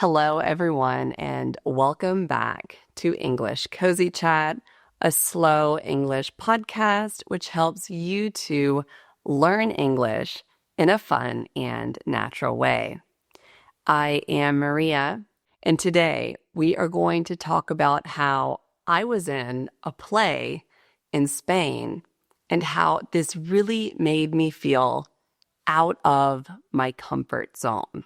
Hello, everyone, and welcome back to English Cozy Chat, a slow English podcast which helps you to learn English in a fun and natural way. I am Maria, and today we are going to talk about how I was in a play in Spain and how this really made me feel out of my comfort zone.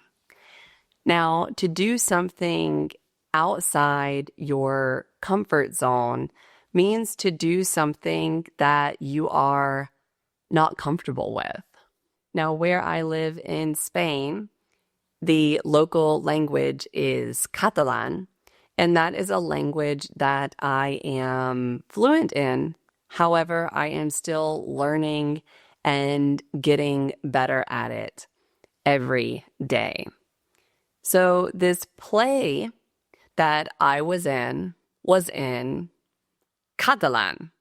Now, to do something outside your comfort zone means to do something that you are not comfortable with. Now, where I live in Spain, the local language is Catalan, and that is a language that I am fluent in. However, I am still learning and getting better at it every day. So this play that I was in Catalan.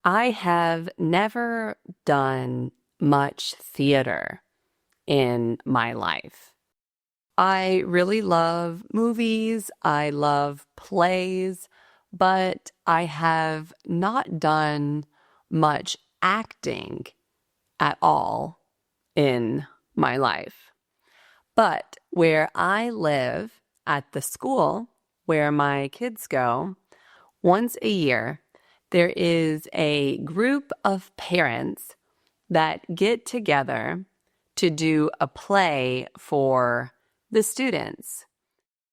I have never done much theater in my life. I really love movies, I love plays, but I have not done much acting at all in my life. But where I live at the school where my kids go, once a year, there is a group of parents that get together to do a play for the students.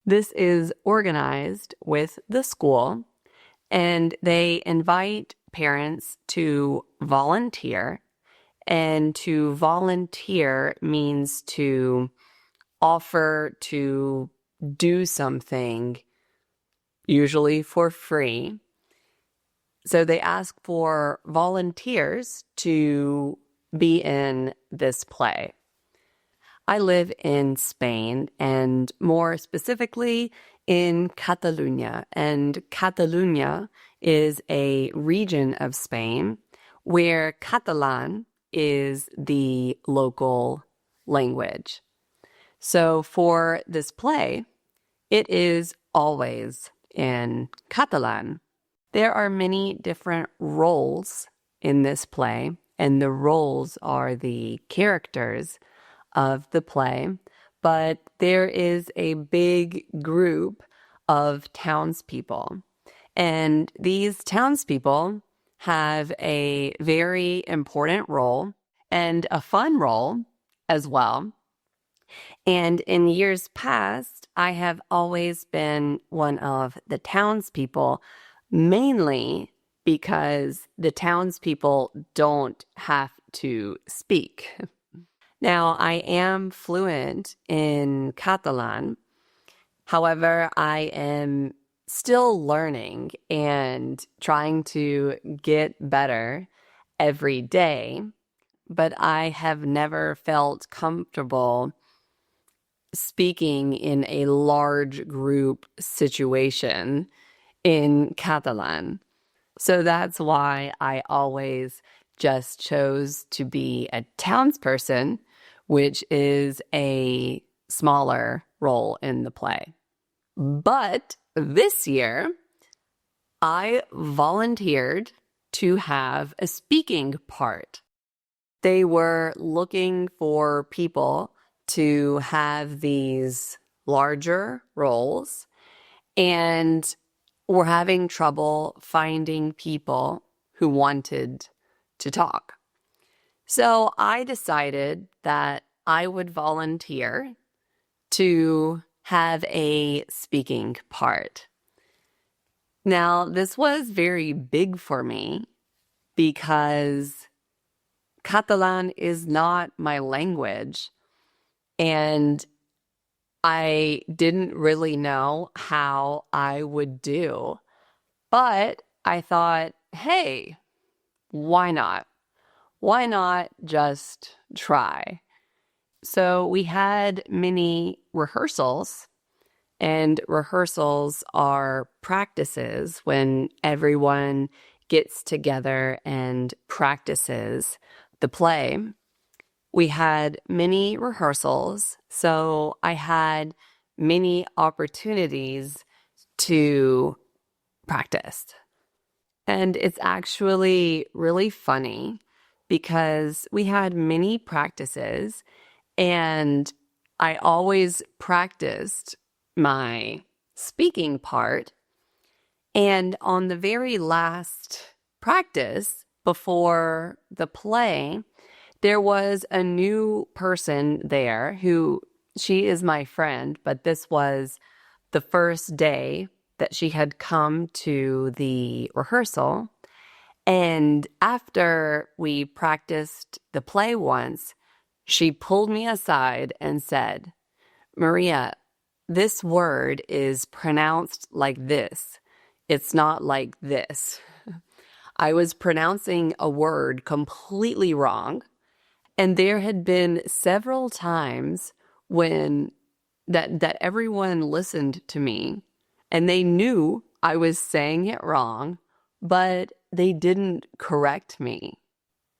This is organized with the school, and they invite parents to volunteer. And to volunteer means to offer to do something, usually for free. So they ask for volunteers to be in this play. I live in Spain, and more specifically in Catalonia. And Catalonia is a region of Spain where Catalan is the local language. So for this play, it is always in Catalan. There are many different roles in this play, and the roles are the characters of the play, but there is a big group of townspeople. And these townspeople have a very important role and a fun role as well. And in years past, I have always been one of the townspeople, mainly because the townspeople don't have to speak. Now, I am fluent in Catalan. However, I am still learning and trying to get better every day, but I have never felt comfortable speaking in a large group situation in Catalan. So that's why I always just chose to be a townsperson, which is a smaller role in the play. But this year, I volunteered to have a speaking part. They were looking for people to have these larger roles, and were having trouble finding people who wanted to talk. So I decided that I would volunteer to have a speaking part. Now, this was very big for me because Catalan is not my language, and I didn't really know how I would do. But I thought, hey, why not? Why not just try? So we had many rehearsals, and rehearsals are practices when everyone gets together and practices the play. We had many rehearsals, so I had many opportunities to practice. And it's actually really funny because we had many practices and I always practiced my speaking part. And on the very last practice before the play, there was a new person there who she is my friend, but this was the first day that she had come to the rehearsal. And after we practiced the play once, she pulled me aside and said, Maria, this word is pronounced like this. It's not like this. I was pronouncing a word completely wrong. And there had been several times when that everyone listened to me and they knew I was saying it wrong, but they didn't correct me,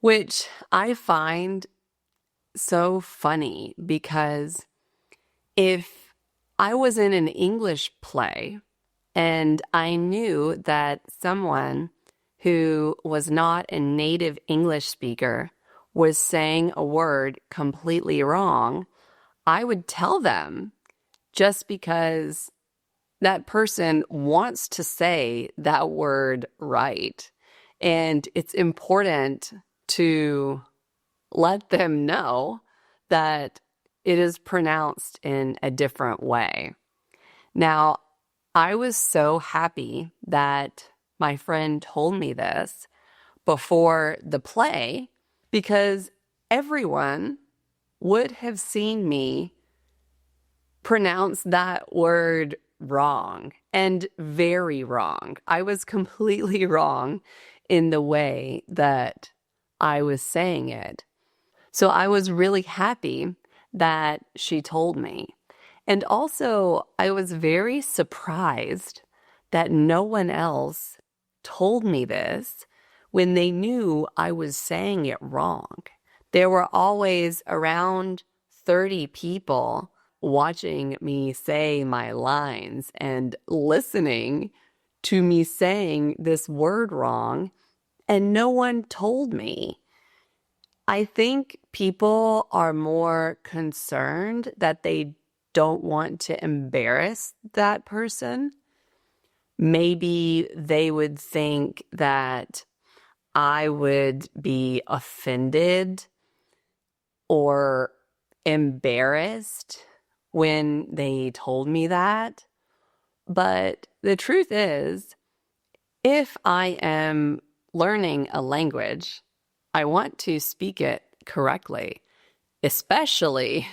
which I find so funny because if I was in an English play and I knew that someone who was not a native English speaker was saying a word completely wrong, I would tell them just because that person wants to say that word right. And it's important to let them know that it is pronounced in a different way. Now, I was so happy that my friend told me this before the play because everyone would have seen me pronounce that word wrong and very wrong. I was completely wrong in the way that I was saying it. So I was really happy that she told me. And also, I was very surprised that no one else told me this when they knew I was saying it wrong. There were always around 30 people watching me say my lines and listening to me saying this word wrong, and no one told me. I think people are more concerned that they don't want to embarrass that person. Maybe they would think that I would be offended or embarrassed when they told me that. But the truth is, if I am learning a language, I want to speak it correctly, especially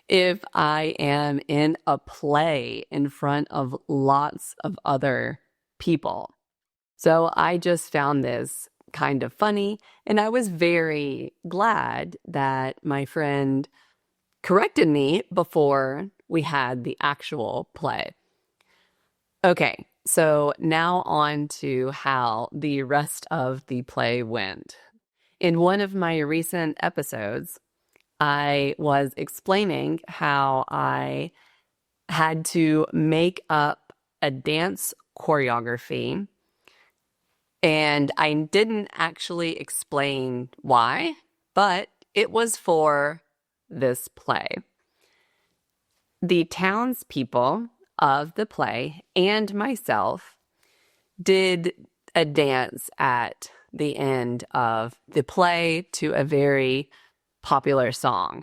if I am in a play in front of lots of other people. So I just found this kind of funny, and I was very glad that my friend corrected me before we had the actual play. Okay, so now on to how the rest of the play went. In one of my recent episodes, I was explaining how I had to make up a dance choreography, and I didn't actually explain why, but it was for this play. The townspeople of the play and myself did a dance at the end of the play to a very popular song.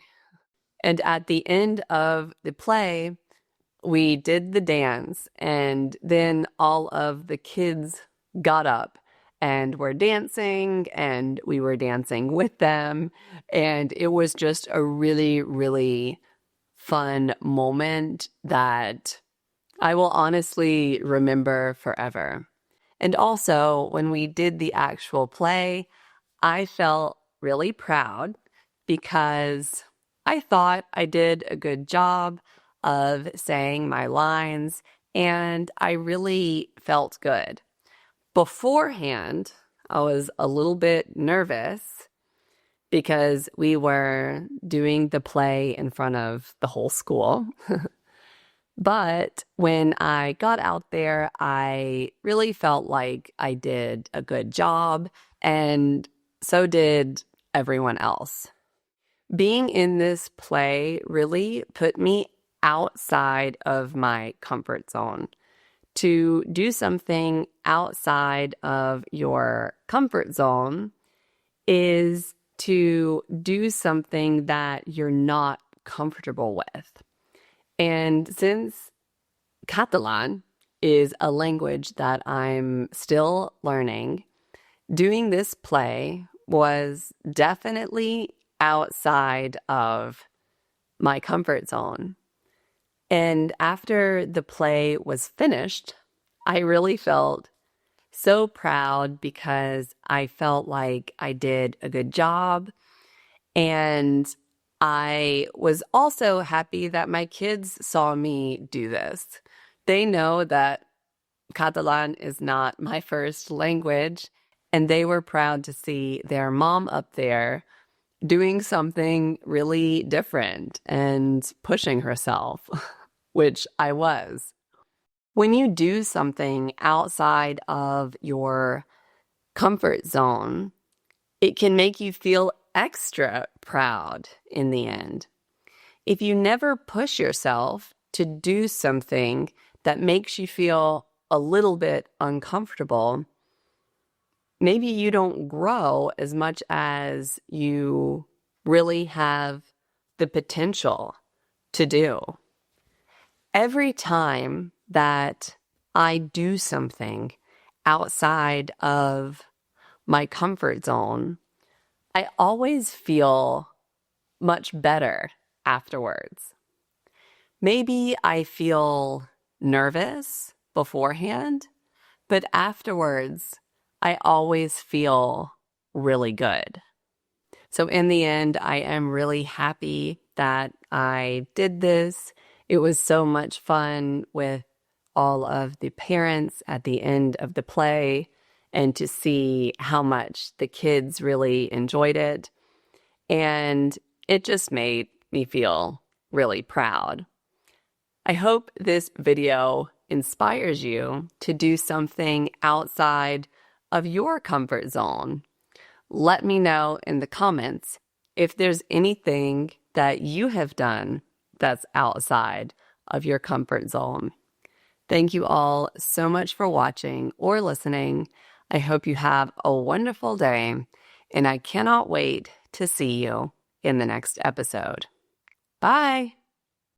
And at the end of the play, we did the dance, and then all of the kids got up and were dancing, and we were dancing with them. And it was just a really, really fun moment that I will honestly remember forever. And also, when we did the actual play, I felt really proud because I thought I did a good job of saying my lines, and I really felt good. Beforehand, I was a little bit nervous because we were doing the play in front of the whole school. But when I got out there, I really felt like I did a good job, and so did everyone else. Being in this play really put me outside of my comfort zone. To do something outside of your comfort zone is to do something that you're not comfortable with. And since Catalan is a language that I'm still learning, doing this play was definitely outside of my comfort zone. And after the play was finished, I really felt so proud because I felt like I did a good job. And I was also happy that my kids saw me do this. They know that Catalan is not my first language, and they were proud to see their mom up there doing something really different and pushing herself, which I was. When you do something outside of your comfort zone, it can make you feel extra proud in the end. If you never push yourself to do something that makes you feel a little bit uncomfortable, maybe you don't grow as much as you really have the potential to do. Every time that I do something outside of my comfort zone, I always feel much better afterwards. Maybe I feel nervous beforehand, but afterwards, I always feel really good. So in the end, I am really happy that I did this. It was so much fun with all of the parents at the end of the play and to see how much the kids really enjoyed it. And it just made me feel really proud. I hope this video inspires you to do something outside of your comfort zone. Let me know in the comments if there's anything that you have done that's outside of your comfort zone. Thank you all so much for watching or listening. I hope you have a wonderful day, and I cannot wait to see you in the next episode. Bye!